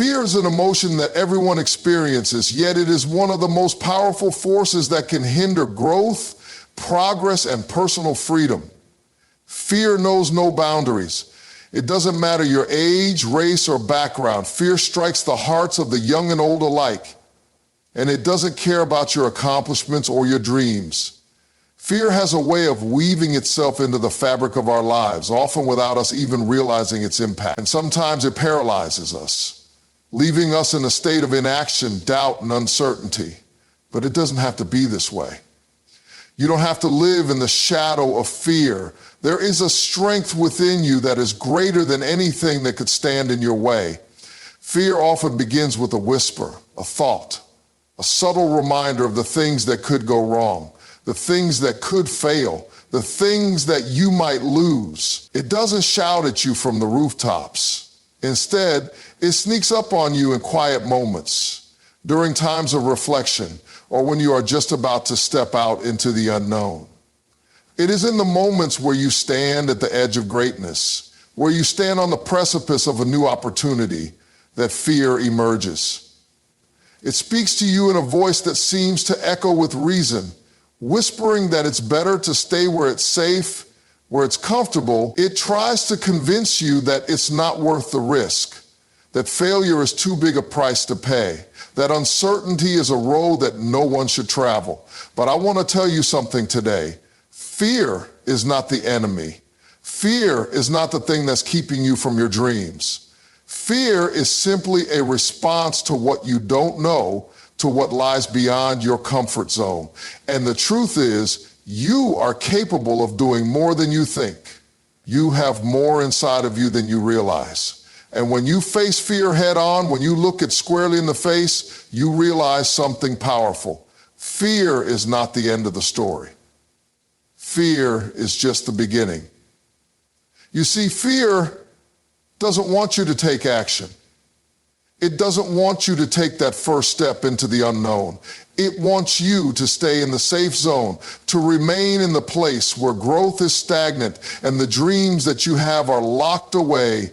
Fear is an emotion that everyone experiences, yet it is one of the most powerful forces that can hinder growth, progress, and personal freedom. Fear knows no boundaries. It doesn't matter your age, race, or background. Fear strikes the hearts of the young and old alike, and it doesn't care about your accomplishments or your dreams. Fear has a way of weaving itself into the fabric of our lives, often without us even realizing its impact. And sometimes it paralyzes us, leaving us in a state of inaction, doubt, and uncertainty. But it doesn't have to be this way. You don't have to live in the shadow of fear. There is a strength within you that is greater than anything that could stand in your way. Fear often begins with a whisper, a thought, a subtle reminder of the things that could go wrong, the things that could fail, the things that you might lose. It doesn't shout at you from the rooftops. Instead, it sneaks up on you in quiet moments, during times of reflection, or when you are just about to step out into the unknown. It is in the moments where you stand at the edge of greatness, where you stand on the precipice of a new opportunity, that fear emerges. It speaks to you in a voice that seems to echo with reason, whispering that it's better to stay where it's safe, where it's comfortable. It tries to convince you that it's not worth the risk, that failure is too big a price to pay, that uncertainty is a road that no one should travel. But I want to tell you something today. Fear is not the enemy. Fear is not the thing that's keeping you from your dreams. Fear is simply a response to what you don't know, to what lies beyond your comfort zone. And the truth is, you are capable of doing more than you think. You have more inside of you than you realize. And when you face fear head on, when you look it squarely in the face, you realize something powerful. Fear is not the end of the story. Fear is just the beginning. You see, fear doesn't want you to take action. It doesn't want you to take that first step into the unknown. It wants you to stay in the safe zone, to remain in the place where growth is stagnant and the dreams that you have are locked away,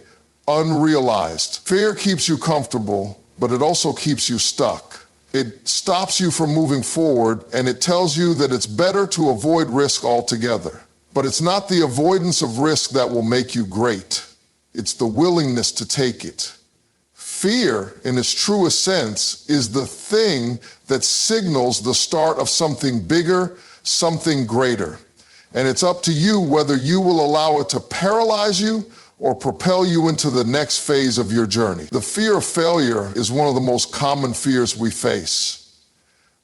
unrealized. Fear keeps you comfortable, but it also keeps you stuck. It stops you from moving forward, and it tells you that it's better to avoid risk altogether. But it's not the avoidance of risk that will make you great. It's the willingness to take it. Fear, in its truest sense, is the thing that signals the start of something bigger, something greater. And it's up to you whether you will allow it to paralyze you or propel you into the next phase of your journey. The fear of failure is one of the most common fears we face.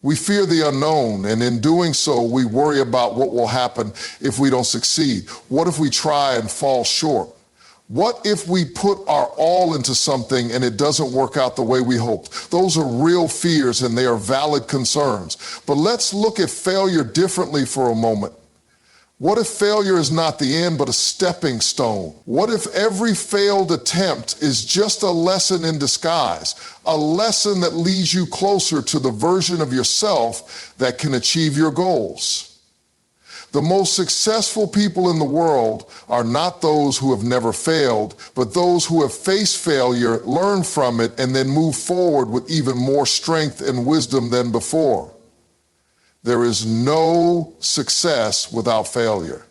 We fear the unknown, and in doing so, we worry about what will happen if we don't succeed. What if we try and fall short? What if we put our all into something and it doesn't work out the way we hoped? Those are real fears and they are valid concerns. But let's look at failure differently for a moment. What if failure is not the end but a stepping stone? What if every failed attempt is just a lesson in disguise, a lesson that leads you closer to the version of yourself that can achieve your goals? The most successful people in the world are not those who have never failed, but those who have faced failure, learned from it, and then move forward with even more strength and wisdom than before. There is no success without failure.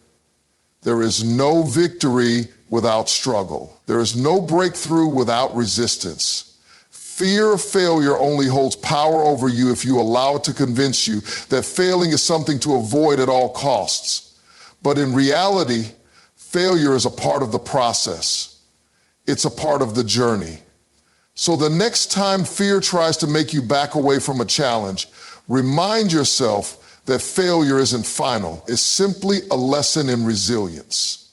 There is no victory without struggle. There is no breakthrough without resistance. Fear of failure only holds power over you if you allow it to convince you that failing is something to avoid at all costs. But in reality, failure is a part of the process. It's a part of the journey. So the next time fear tries to make you back away from a challenge, remind yourself that failure isn't final. It's simply a lesson in resilience.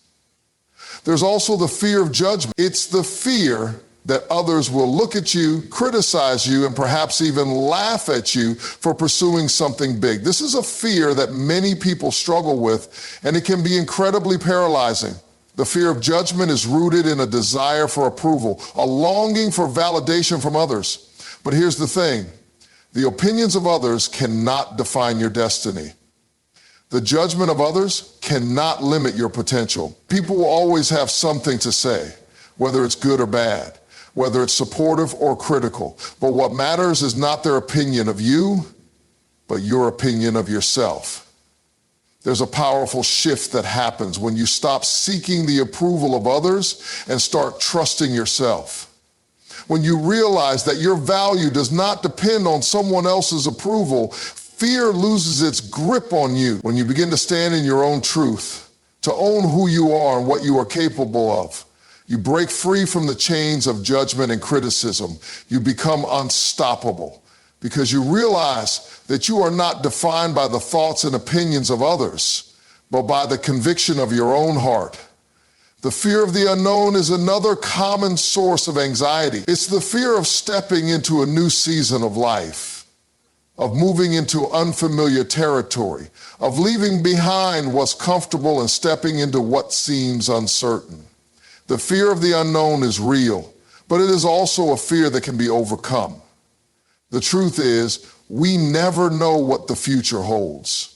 There's also the fear of judgment. It's the fear that others will look at you, criticize you, and perhaps even laugh at you for pursuing something big. This is a fear that many people struggle with, and it can be incredibly paralyzing. The fear of judgment is rooted in a desire for approval, a longing for validation from others. But here's the thing. The opinions of others cannot define your destiny. The judgment of others cannot limit your potential. People will always have something to say, whether it's good or bad. whether it's supportive or critical. But what matters is not their opinion of you, but your opinion of yourself. There's a powerful shift that happens when you stop seeking the approval of others and start trusting yourself. When you realize that your value does not depend on someone else's approval, fear loses its grip on you. When you begin to stand in your own truth, to own who you are and what you are capable of, you break free from the chains of judgment and criticism. You become unstoppable because you realize that you are not defined by the thoughts and opinions of others, but by the conviction of your own heart. The fear of the unknown is another common source of anxiety. It's the fear of stepping into a new season of life, of moving into unfamiliar territory, of leaving behind what's comfortable and stepping into what seems uncertain. The fear of the unknown is real, but it is also a fear that can be overcome. The truth is, we never know what the future holds.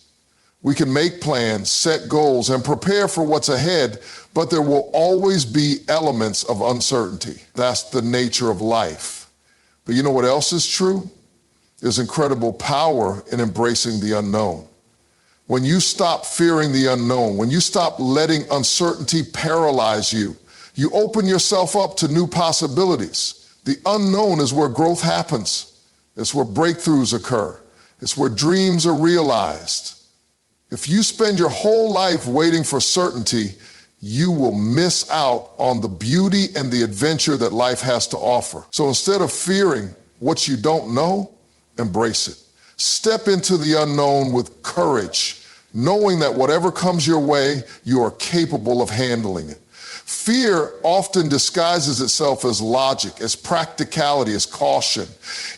We can make plans, set goals, and prepare for what's ahead, but there will always be elements of uncertainty. That's the nature of life. But you know what else is true? There's incredible power in embracing the unknown. When you stop fearing the unknown, when you stop letting uncertainty paralyze you, you open yourself up to new possibilities. The unknown is where growth happens. It's where breakthroughs occur. It's where dreams are realized. If you spend your whole life waiting for certainty, you will miss out on the beauty and the adventure that life has to offer. So instead of fearing what you don't know, embrace it. Step into the unknown with courage, knowing that whatever comes your way, you are capable of handling it. Fear often disguises itself as logic, as practicality, as caution.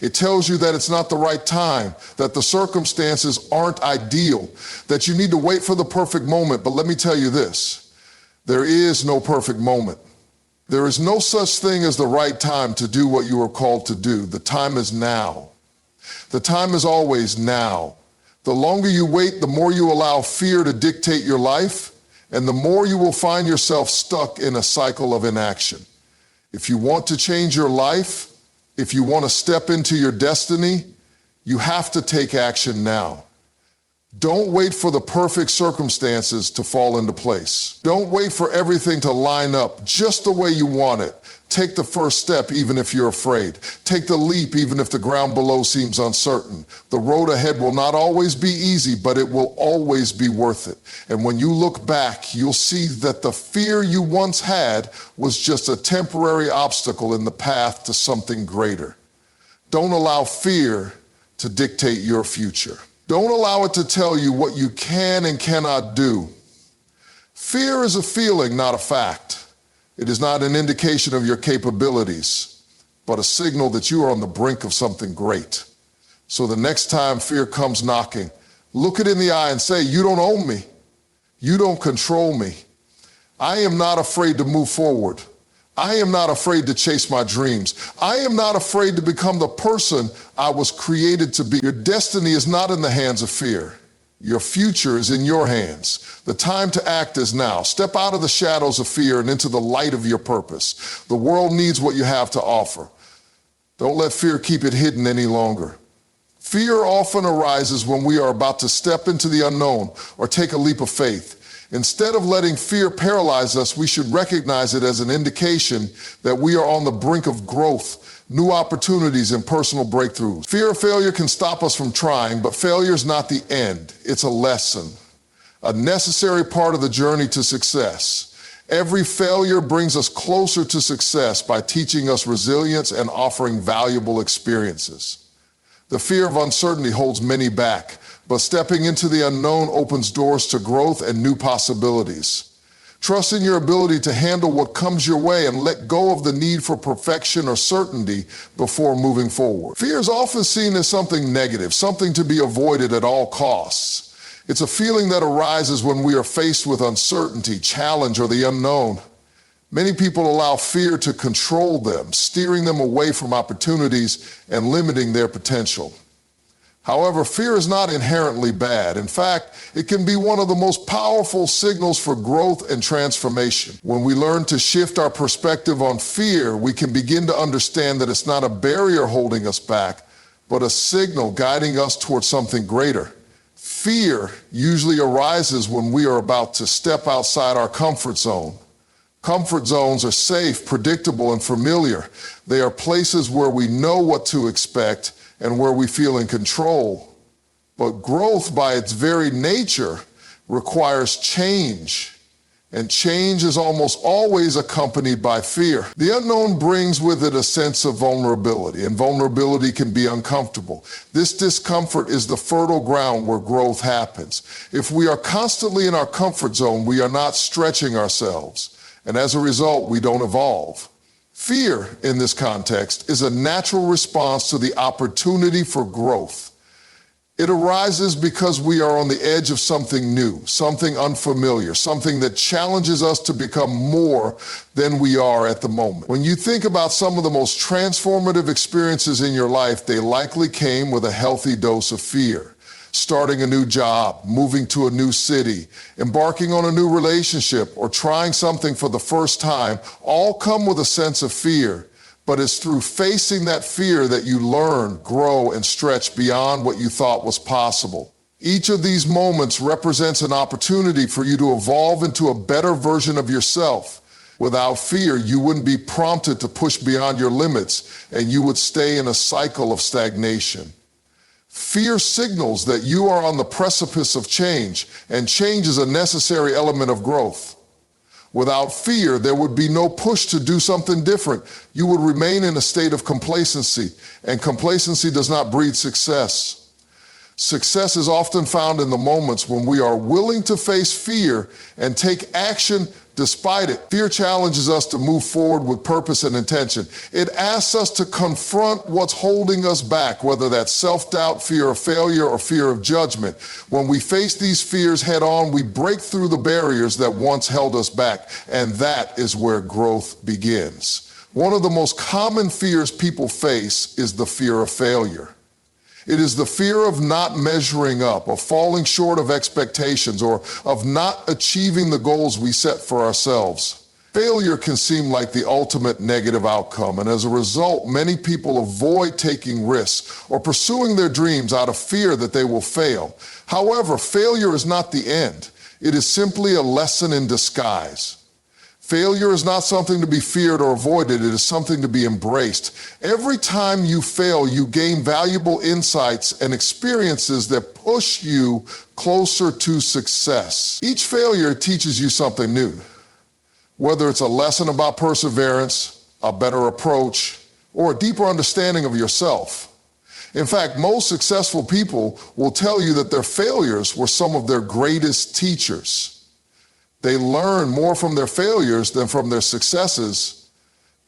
It tells you that it's not the right time, that the circumstances aren't ideal, that you need to wait for the perfect moment. But let me tell you this, there is no perfect moment. There is no such thing as the right time to do what you are called to do. The time is now. The time is always now. The longer you wait, the more you allow fear to dictate your life, and the more you will find yourself stuck in a cycle of inaction. If you want to change your life, if you want to step into your destiny, you have to take action now. Don't wait for the perfect circumstances to fall into place. Don't wait for everything to line up just the way you want it. Take the first step even if you're afraid. Take the leap even if the ground below seems uncertain. The road ahead will not always be easy, but it will always be worth it. And when you look back, you'll see that the fear you once had was just a temporary obstacle in the path to something greater. Don't allow fear to dictate your future. Don't allow it to tell you what you can and cannot do. Fear is a feeling, not a fact. It is not an indication of your capabilities, but a signal that you are on the brink of something great. So the next time fear comes knocking, look it in the eye and say, you don't own me. You don't control me. I am not afraid to move forward. I am not afraid to chase my dreams. I am not afraid to become the person I was created to be. Your destiny is not in the hands of fear. Your future is in your hands. The time to act is now. Step out of the shadows of fear and into the light of your purpose. The world needs what you have to offer. Don't let fear keep it hidden any longer. Fear often arises when we are about to step into the unknown or take a leap of faith. Instead of letting fear paralyze us, we should recognize it as an indication that we are on the brink of growth, new opportunities, and personal breakthroughs. Fear of failure can stop us from trying, but failure is not the end. It's a lesson, a necessary part of the journey to success. Every failure brings us closer to success by teaching us resilience and offering valuable experiences. The fear of uncertainty holds many back, but stepping into the unknown opens doors to growth and new possibilities. Trust in your ability to handle what comes your way and let go of the need for perfection or certainty before moving forward. Fear is often seen as something negative, something to be avoided at all costs. It's a feeling that arises when we are faced with uncertainty, challenge, or the unknown. Many people allow fear to control them, steering them away from opportunities and limiting their potential. However, fear is not inherently bad. In fact, it can be one of the most powerful signals for growth and transformation. When we learn to shift our perspective on fear, we can begin to understand that it's not a barrier holding us back, but a signal guiding us towards something greater. Fear usually arises when we are about to step outside our comfort zone. Comfort zones are safe, predictable, and familiar. They are places where we know what to expect and where we feel in control. But growth, by its very nature, requires change. And change is almost always accompanied by fear. The unknown brings with it a sense of vulnerability, and vulnerability can be uncomfortable. This discomfort is the fertile ground where growth happens. If we are constantly in our comfort zone, we are not stretching ourselves, and as a result, we don't evolve. Fear, in this context, is a natural response to the opportunity for growth. It arises because we are on the edge of something new, something unfamiliar, something that challenges us to become more than we are at the moment. When you think about some of the most transformative experiences in your life, they likely came with a healthy dose of fear. Starting a new job, moving to a new city, embarking on a new relationship, or trying something for the first time all come with a sense of fear. But it's through facing that fear that you learn, grow, and stretch beyond what you thought was possible. Each of these moments represents an opportunity for you to evolve into a better version of yourself. Without fear, you wouldn't be prompted to push beyond your limits, and you would stay in a cycle of stagnation. Fear signals that you are on the precipice of change, and change is a necessary element of growth. Without fear, there would be no push to do something different. You would remain in a state of complacency, and complacency does not breed success. Success is often found in the moments when we are willing to face fear and take action despite it. Fear challenges us to move forward with purpose and intention. It asks us to confront what's holding us back, whether that's self-doubt, fear of failure, or fear of judgment. When we face these fears head on, we break through the barriers that once held us back, and that is where growth begins. One of the most common fears people face is the fear of failure. It is the fear of not measuring up, of falling short of expectations, or of not achieving the goals we set for ourselves. Failure can seem like the ultimate negative outcome, and as a result, many people avoid taking risks or pursuing their dreams out of fear that they will fail. However, failure is not the end. It is simply a lesson in disguise. Failure is not something to be feared or avoided. It is something to be embraced. Every time you fail, you gain valuable insights and experiences that push you closer to success. Each failure teaches you something new, whether it's a lesson about perseverance, a better approach, or a deeper understanding of yourself. In fact, most successful people will tell you that their failures were some of their greatest teachers. They learn more from their failures than from their successes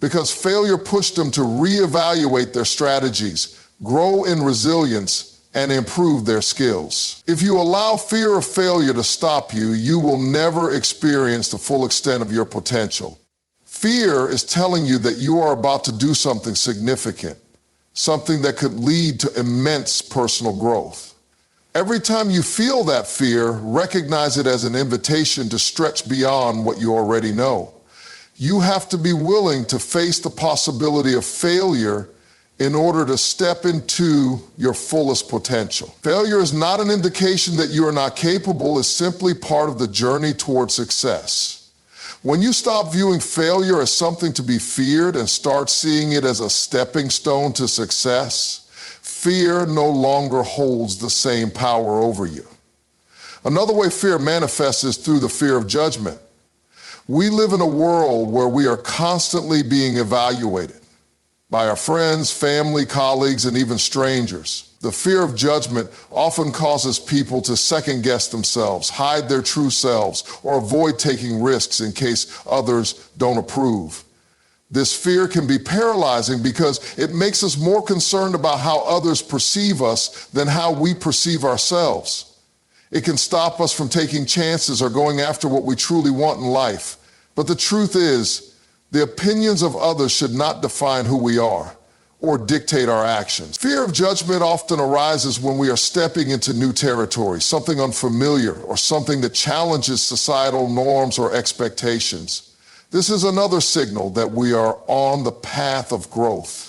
because failure pushed them to reevaluate their strategies, grow in resilience, and improve their skills. If you allow fear of failure to stop you, you will never experience the full extent of your potential. Fear is telling you that you are about to do something significant, something that could lead to immense personal growth. Every time you feel that fear, recognize it as an invitation to stretch beyond what you already know. You have to be willing to face the possibility of failure in order to step into your fullest potential. Failure is not an indication that you are not capable. It's simply part of the journey toward success. When you stop viewing failure as something to be feared and start seeing it as a stepping stone to success, fear no longer holds the same power over you. Another way fear manifests is through the fear of judgment. We live in a world where we are constantly being evaluated by our friends, family, colleagues, and even strangers. The fear of judgment often causes people to second-guess themselves, hide their true selves, or avoid taking risks in case others don't approve. This fear can be paralyzing because it makes us more concerned about how others perceive us than how we perceive ourselves. It can stop us from taking chances or going after what we truly want in life. But the truth is, the opinions of others should not define who we are or dictate our actions. Fear of judgment often arises when we are stepping into new territory, something unfamiliar, or something that challenges societal norms or expectations. This is another signal that we are on the path of growth.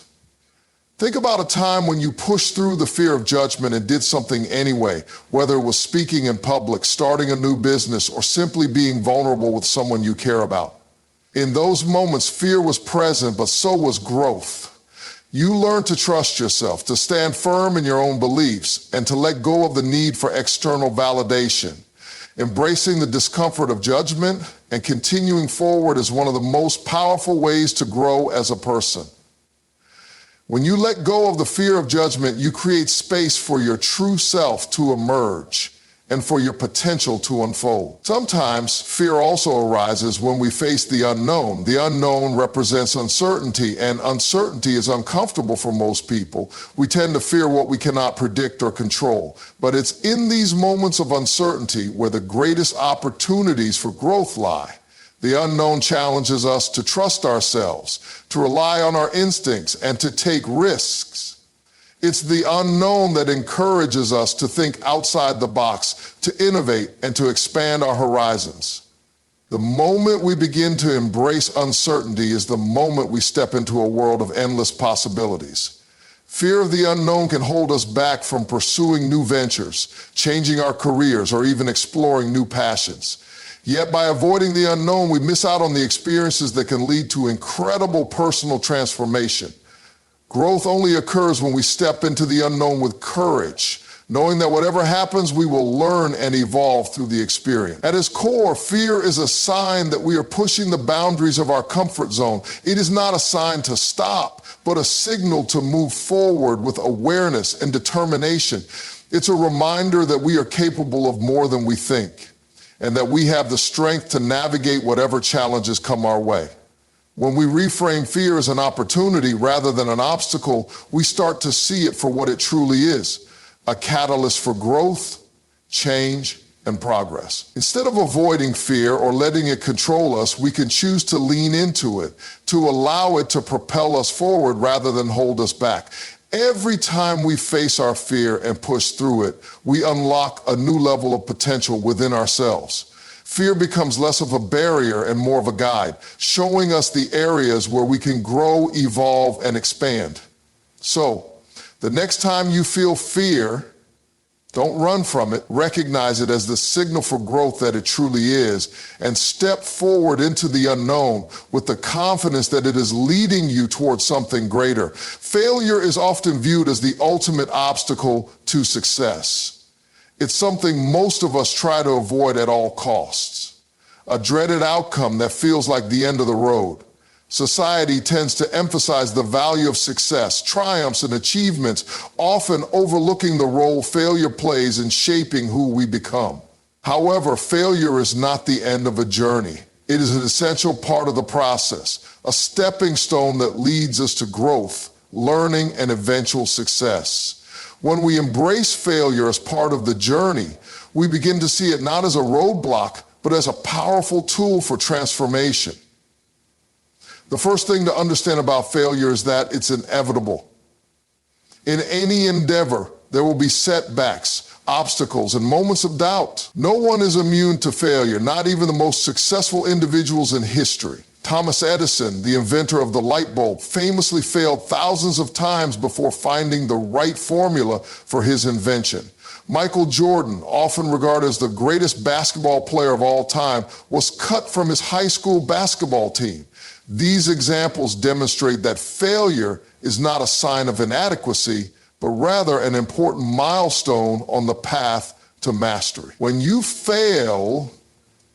Think about a time when you pushed through the fear of judgment and did something anyway, whether it was speaking in public, starting a new business, or simply being vulnerable with someone you care about. In those moments, fear was present, but so was growth. You learned to trust yourself, to stand firm in your own beliefs, and to let go of the need for external validation. Embracing the discomfort of judgment and continuing forward is one of the most powerful ways to grow as a person. When you let go of the fear of judgment, you create space for your true self to emerge and for your potential to unfold. Sometimes fear also arises when we face the unknown. The unknown represents uncertainty, and uncertainty is uncomfortable for most people. We tend to fear what we cannot predict or control. But it's in these moments of uncertainty where the greatest opportunities for growth lie. The unknown challenges us to trust ourselves, to rely on our instincts, and to take risks. It's the unknown that encourages us to think outside the box, to innovate, and to expand our horizons. The moment we begin to embrace uncertainty is the moment we step into a world of endless possibilities. Fear of the unknown can hold us back from pursuing new ventures, changing our careers, or even exploring new passions. Yet by avoiding the unknown, we miss out on the experiences that can lead to incredible personal transformation. Growth only occurs when we step into the unknown with courage, knowing that whatever happens, we will learn and evolve through the experience. At its core, fear is a sign that we are pushing the boundaries of our comfort zone. It is not a sign to stop, but a signal to move forward with awareness and determination. It's a reminder that we are capable of more than we think, and that we have the strength to navigate whatever challenges come our way. When we reframe fear as an opportunity rather than an obstacle, we start to see it for what it truly is, a catalyst for growth, change, and progress. Instead of avoiding fear or letting it control us, we can choose to lean into it, to allow it to propel us forward rather than hold us back. Every time we face our fear and push through it, we unlock a new level of potential within ourselves. Fear becomes less of a barrier and more of a guide, showing us the areas where we can grow, evolve, and expand. So, the next time you feel fear, don't run from it. Recognize it as the signal for growth that it truly is, and step forward into the unknown with the confidence that it is leading you towards something greater. Failure is often viewed as the ultimate obstacle to success. It's something most of us try to avoid at all costs, a dreaded outcome that feels like the end of the road. Society tends to emphasize the value of success, triumphs, and achievements, often overlooking the role failure plays in shaping who we become. However, failure is not the end of a journey. It is an essential part of the process, a stepping stone that leads us to growth, learning, and eventual success. When we embrace failure as part of the journey, we begin to see it not as a roadblock, but as a powerful tool for transformation. The first thing to understand about failure is that it's inevitable. In any endeavor, there will be setbacks, obstacles, and moments of doubt. No one is immune to failure, not even the most successful individuals in history. Thomas Edison, the inventor of the light bulb, famously failed thousands of times before finding the right formula for his invention. Michael Jordan, often regarded as the greatest basketball player of all time, was cut from his high school basketball team. These examples demonstrate that failure is not a sign of inadequacy, but rather an important milestone on the path to mastery. When you fail,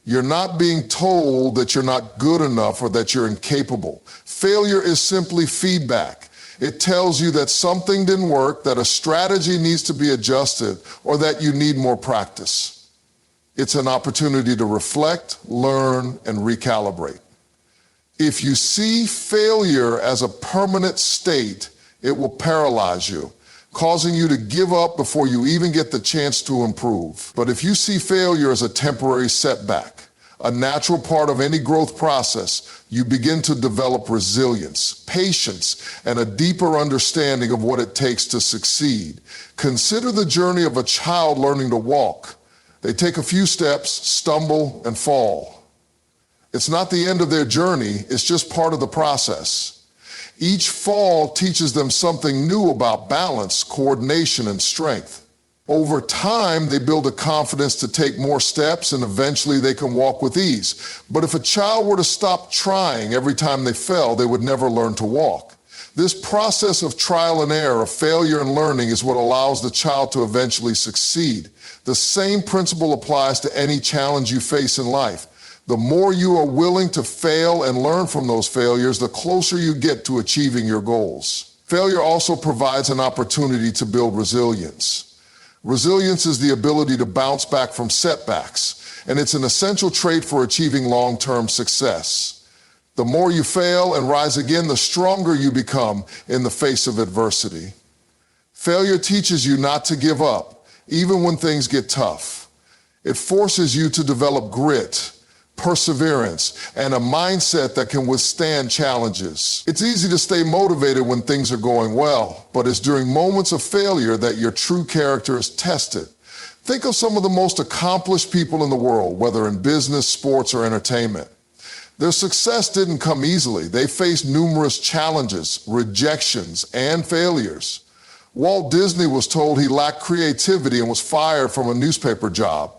you're not being told that you're not good enough or that you're incapable. Failure is simply feedback. It tells you that something didn't work, that a strategy needs to be adjusted, or that you need more practice. It's an opportunity to reflect, learn, and recalibrate. If you see failure as a permanent state, it will paralyze you, causing you to give up before you even get the chance to improve. But if you see failure as a temporary setback, a natural part of any growth process, you begin to develop resilience, patience, and a deeper understanding of what it takes to succeed. Consider the journey of a child learning to walk. They take a few steps, stumble, and fall. It's not the end of their journey, it's just part of the process. Each fall teaches them something new about balance, coordination, and strength. Over time, they build a confidence to take more steps, and eventually they can walk with ease. But if a child were to stop trying every time they fell, they would never learn to walk. This process of trial and error, of failure and learning, is what allows the child to eventually succeed. The same principle applies to any challenge you face in life. The more you are willing to fail and learn from those failures, the closer you get to achieving your goals. Failure also provides an opportunity to build resilience. Resilience is the ability to bounce back from setbacks, and it's an essential trait for achieving long-term success. The more you fail and rise again, the stronger you become in the face of adversity. Failure teaches you not to give up, even when things get tough. It forces you to develop grit, perseverance, and a mindset that can withstand challenges. It's easy to stay motivated when things are going well, but it's during moments of failure that your true character is tested. Think of some of the most accomplished people in the world, whether in business, sports, or entertainment. Their success didn't come easily. They faced numerous challenges, rejections, and failures. Walt Disney was told he lacked creativity and was fired from a newspaper job.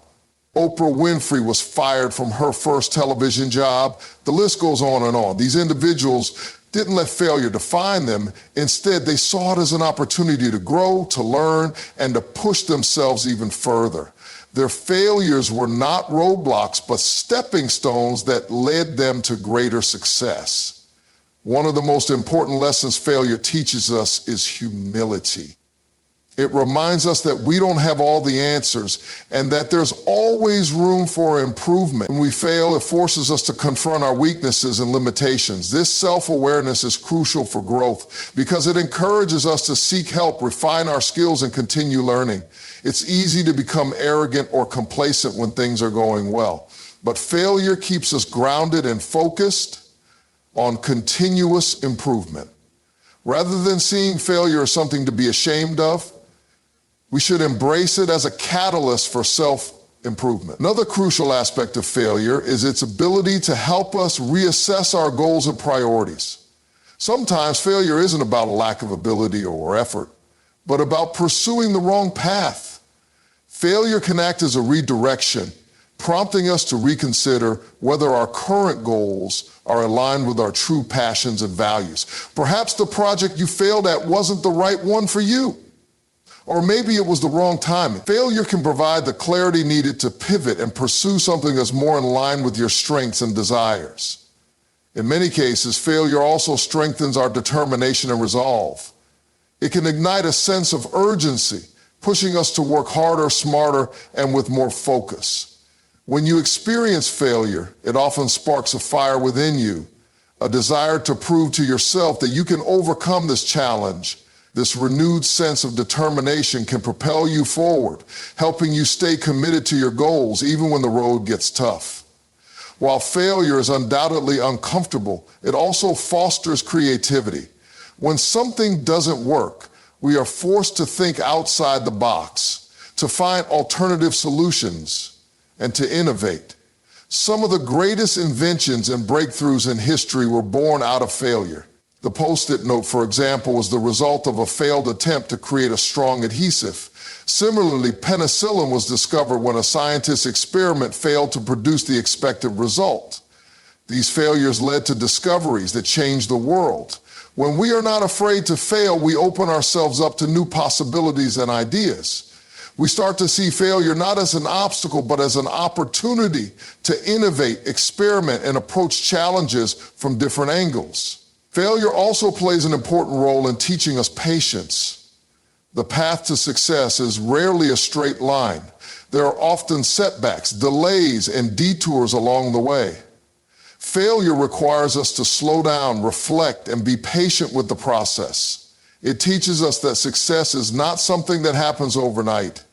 Oprah Winfrey was fired from her first television job. The list goes on and on. These individuals didn't let failure define them. Instead, they saw it as an opportunity to grow, to learn, and to push themselves even further. Their failures were not roadblocks, but stepping stones that led them to greater success. One of the most important lessons failure teaches us is humility. It reminds us that we don't have all the answers and that there's always room for improvement. When we fail, it forces us to confront our weaknesses and limitations. This self-awareness is crucial for growth because it encourages us to seek help, refine our skills, and continue learning. It's easy to become arrogant or complacent when things are going well, but failure keeps us grounded and focused on continuous improvement. Rather than seeing failure as something to be ashamed of, we should embrace it as a catalyst for self-improvement. Another crucial aspect of failure is its ability to help us reassess our goals and priorities. Sometimes failure isn't about a lack of ability or effort, but about pursuing the wrong path. Failure can act as a redirection, prompting us to reconsider whether our current goals are aligned with our true passions and values. Perhaps the project you failed at wasn't the right one for you. Or maybe it was the wrong timing. Failure can provide the clarity needed to pivot and pursue something that's more in line with your strengths and desires. In many cases, failure also strengthens our determination and resolve. It can ignite a sense of urgency, pushing us to work harder, smarter, and with more focus. When you experience failure, it often sparks a fire within you, a desire to prove to yourself that you can overcome this challenge. This renewed sense of determination can propel you forward, helping you stay committed to your goals even when the road gets tough. While failure is undoubtedly uncomfortable, it also fosters creativity. When something doesn't work, we are forced to think outside the box, to find alternative solutions, and to innovate. Some of the greatest inventions and breakthroughs in history were born out of failure. The Post-it note, for example, was the result of a failed attempt to create a strong adhesive. Similarly, penicillin was discovered when a scientist's experiment failed to produce the expected result. These failures led to discoveries that changed the world. When we are not afraid to fail, we open ourselves up to new possibilities and ideas. We start to see failure not as an obstacle, but as an opportunity to innovate, experiment, and approach challenges from different angles. Failure also plays an important role in teaching us patience. The path to success is rarely a straight line. There are often setbacks, delays, and detours along the way. Failure requires us to slow down, reflect, and be patient with the process. It teaches us that success is not something that happens overnight.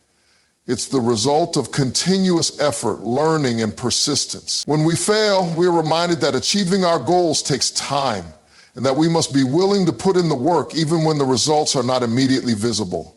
It's the result of continuous effort, learning, and persistence. When we fail, we are reminded that achieving our goals takes time and that we must be willing to put in the work even when the results are not immediately visible.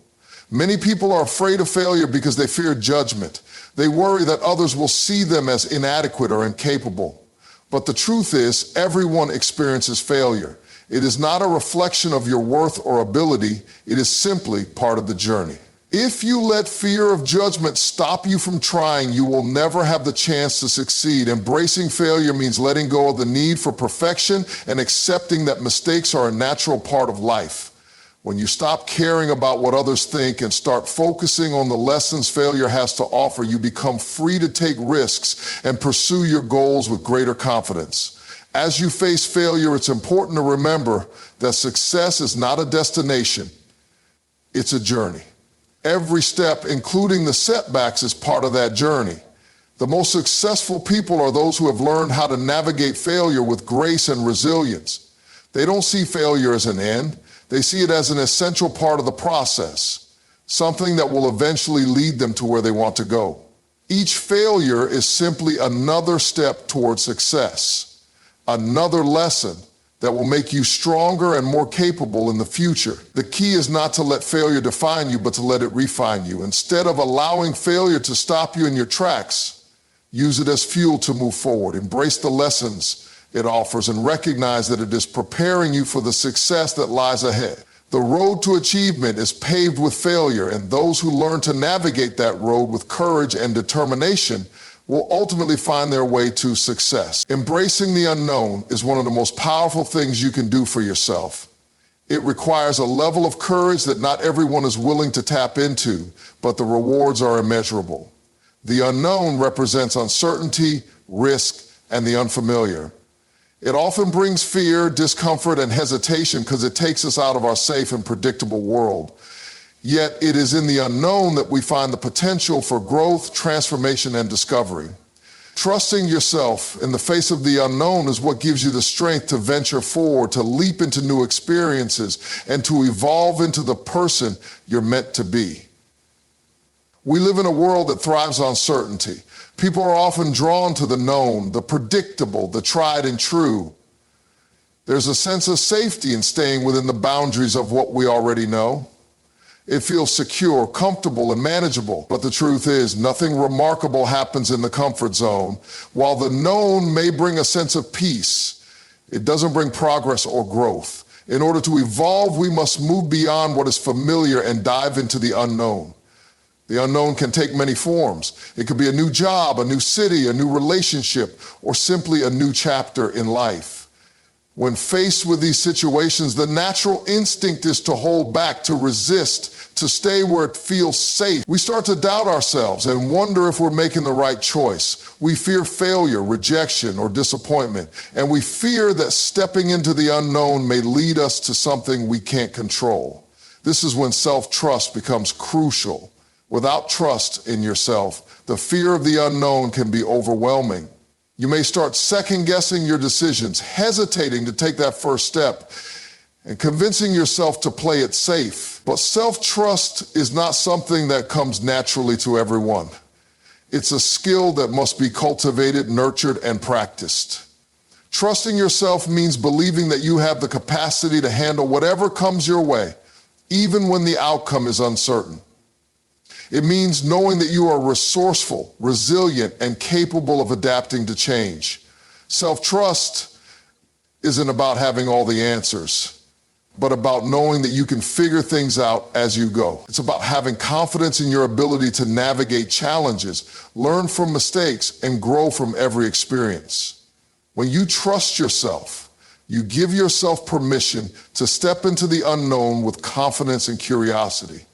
Many people are afraid of failure because they fear judgment. They worry that others will see them as inadequate or incapable. But the truth is, everyone experiences failure. It is not a reflection of your worth or ability. It is simply part of the journey. If you let fear of judgment stop you from trying, you will never have the chance to succeed. Embracing failure means letting go of the need for perfection and accepting that mistakes are a natural part of life. When you stop caring about what others think and start focusing on the lessons failure has to offer, you become free to take risks and pursue your goals with greater confidence. As you face failure, it's important to remember that success is not a destination, it's a journey. Every step, including the setbacks, is part of that journey. The most successful people are those who have learned how to navigate failure with grace and resilience. They don't see failure as an end. They see it as an essential part of the process, something that will eventually lead them to where they want to go. Each failure is simply another step toward success, another lesson that will make you stronger and more capable in the future. The key is not to let failure define you, but to let it refine you. Instead of allowing failure to stop you in your tracks, use it as fuel to move forward. Embrace the lessons it offers and recognize that it is preparing you for the success that lies ahead. The road to achievement is paved with failure, and those who learn to navigate that road with courage and determination will ultimately find their way to success. Embracing the unknown is one of the most powerful things you can do for yourself. It requires a level of courage that not everyone is willing to tap into, but the rewards are immeasurable. The unknown represents uncertainty, risk, and the unfamiliar. It often brings fear, discomfort, and hesitation because it takes us out of our safe and predictable world. Yet it is in the unknown that we find the potential for growth, transformation, and discovery. Trusting yourself in the face of the unknown is what gives you the strength to venture forward, to leap into new experiences, and to evolve into the person you're meant to be. We live in a world that thrives on certainty. People are often drawn to the known, the predictable, the tried and true. There's a sense of safety in staying within the boundaries of what we already know. It feels secure, comfortable, and manageable. But the truth is, nothing remarkable happens in the comfort zone. While the known may bring a sense of peace, it doesn't bring progress or growth. In order to evolve, we must move beyond what is familiar and dive into the unknown. The unknown can take many forms. It could be a new job, a new city, a new relationship, or simply a new chapter in life. When faced with these situations, the natural instinct is to hold back, to resist, to stay where it feels safe. We start to doubt ourselves and wonder if we're making the right choice. We fear failure, rejection, or disappointment, and we fear that stepping into the unknown may lead us to something we can't control. This is when self-trust becomes crucial. Without trust in yourself, the fear of the unknown can be overwhelming. You may start second-guessing your decisions, hesitating to take that first step, and convincing yourself to play it safe. But self-trust is not something that comes naturally to everyone. It's a skill that must be cultivated, nurtured, and practiced. Trusting yourself means believing that you have the capacity to handle whatever comes your way, even when the outcome is uncertain. It means knowing that you are resourceful, resilient, and capable of adapting to change. Self-trust isn't about having all the answers, but about knowing that you can figure things out as you go. It's about having confidence in your ability to navigate challenges, learn from mistakes, and grow from every experience. When you trust yourself, you give yourself permission to step into the unknown with confidence and curiosity.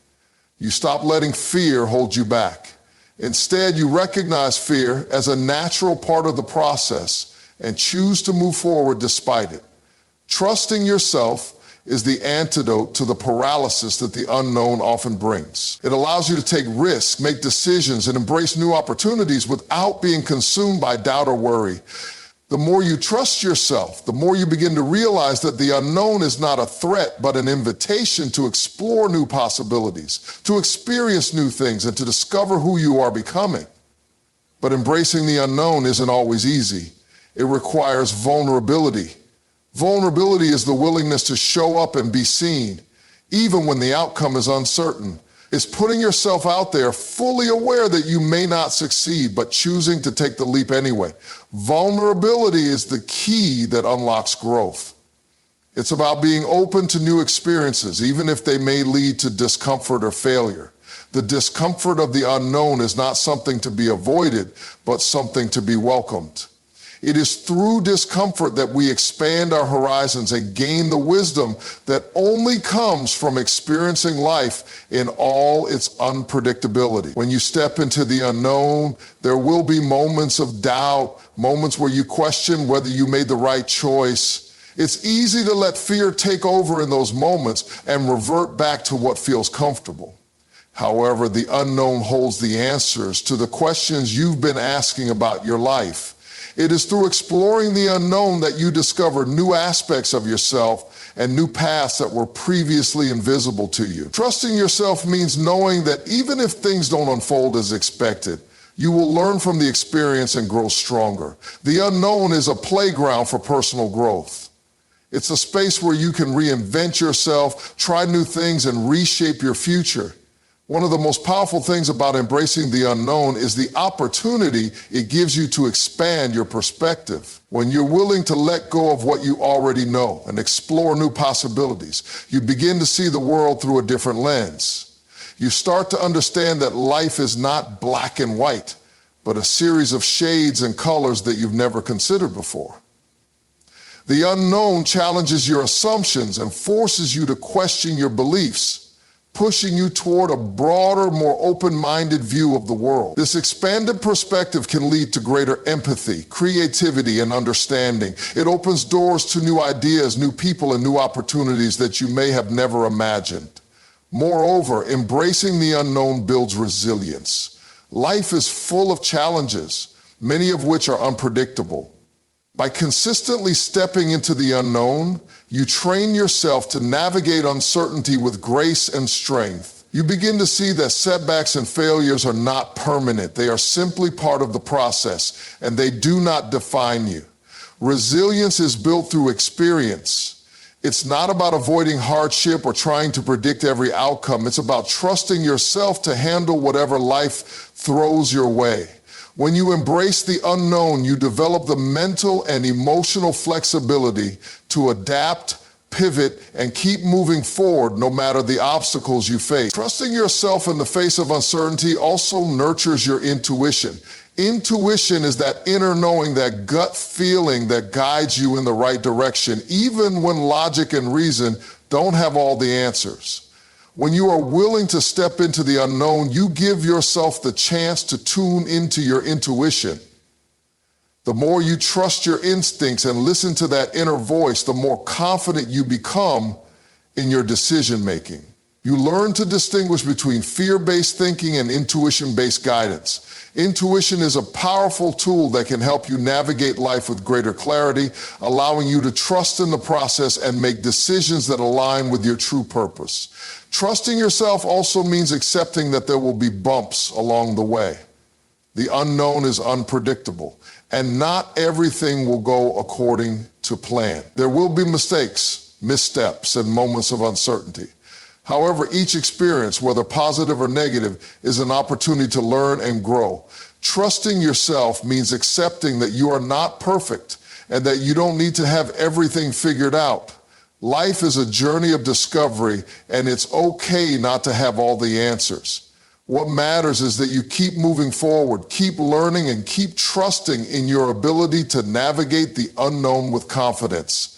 You stop letting fear hold you back. Instead, you recognize fear as a natural part of the process and choose to move forward despite it. Trusting yourself is the antidote to the paralysis that the unknown often brings. It allows you to take risks, make decisions, and embrace new opportunities without being consumed by doubt or worry. The more you trust yourself, the more you begin to realize that the unknown is not a threat, but an invitation to explore new possibilities, to experience new things, and to discover who you are becoming. But embracing the unknown isn't always easy. It requires vulnerability. Vulnerability is the willingness to show up and be seen, even when the outcome is uncertain. It's putting yourself out there fully aware that you may not succeed, but choosing to take the leap anyway. Vulnerability is the key that unlocks growth. It's about being open to new experiences, even if they may lead to discomfort or failure. The discomfort of the unknown is not something to be avoided, but something to be welcomed. It is through discomfort that we expand our horizons and gain the wisdom that only comes from experiencing life in all its unpredictability. When you step into the unknown, there will be moments of doubt, moments where you question whether you made the right choice. It's easy to let fear take over in those moments and revert back to what feels comfortable. However, the unknown holds the answers to the questions you've been asking about your life. It is through exploring the unknown that you discover new aspects of yourself and new paths that were previously invisible to you. Trusting yourself means knowing that even if things don't unfold as expected, you will learn from the experience and grow stronger. The unknown is a playground for personal growth. It's a space where you can reinvent yourself, try new things, and reshape your future. One of the most powerful things about embracing the unknown is the opportunity it gives you to expand your perspective. When you're willing to let go of what you already know and explore new possibilities, you begin to see the world through a different lens. You start to understand that life is not black and white, but a series of shades and colors that you've never considered before. The unknown challenges your assumptions and forces you to question your beliefs, pushing you toward a broader, more open-minded view of the world. This expanded perspective can lead to greater empathy, creativity, and understanding. It opens doors to new ideas, new people, and new opportunities that you may have never imagined. Moreover, embracing the unknown builds resilience. Life is full of challenges, many of which are unpredictable. By consistently stepping into the unknown, you train yourself to navigate uncertainty with grace and strength. You begin to see that setbacks and failures are not permanent. They are simply part of the process, and they do not define you. Resilience is built through experience. It's not about avoiding hardship or trying to predict every outcome. It's about trusting yourself to handle whatever life throws your way. When you embrace the unknown, you develop the mental and emotional flexibility to adapt, pivot, and keep moving forward no matter the obstacles you face. Trusting yourself in the face of uncertainty also nurtures your intuition. Intuition is that inner knowing, that gut feeling that guides you in the right direction, even when logic and reason don't have all the answers. When you are willing to step into the unknown, you give yourself the chance to tune into your intuition. The more you trust your instincts and listen to that inner voice, the more confident you become in your decision making. You learn to distinguish between fear-based thinking and intuition-based guidance. Intuition is a powerful tool that can help you navigate life with greater clarity, allowing you to trust in the process and make decisions that align with your true purpose. Trusting yourself also means accepting that there will be bumps along the way. The unknown is unpredictable, and not everything will go according to plan. There will be mistakes, missteps, and moments of uncertainty. However, each experience, whether positive or negative, is an opportunity to learn and grow. Trusting yourself means accepting that you are not perfect and that you don't need to have everything figured out. Life is a journey of discovery, and it's okay not to have all the answers. What matters is that you keep moving forward, keep learning, and keep trusting in your ability to navigate the unknown with confidence.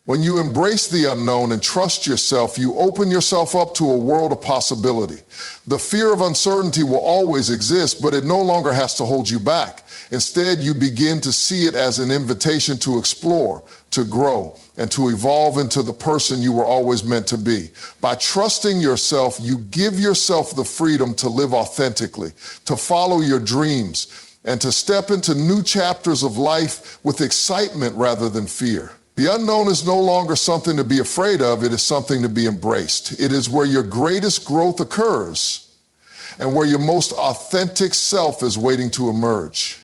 When you embrace the unknown and trust yourself, you open yourself up to a world of possibility. The fear of uncertainty will always exist, but it no longer has to hold you back. Instead, you begin to see it as an invitation to explore, to grow, and to evolve into the person you were always meant to be. By trusting yourself, you give yourself the freedom to live authentically, to follow your dreams, and to step into new chapters of life with excitement rather than fear. The unknown is no longer something to be afraid of, it is something to be embraced. It is where your greatest growth occurs and where your most authentic self is waiting to emerge.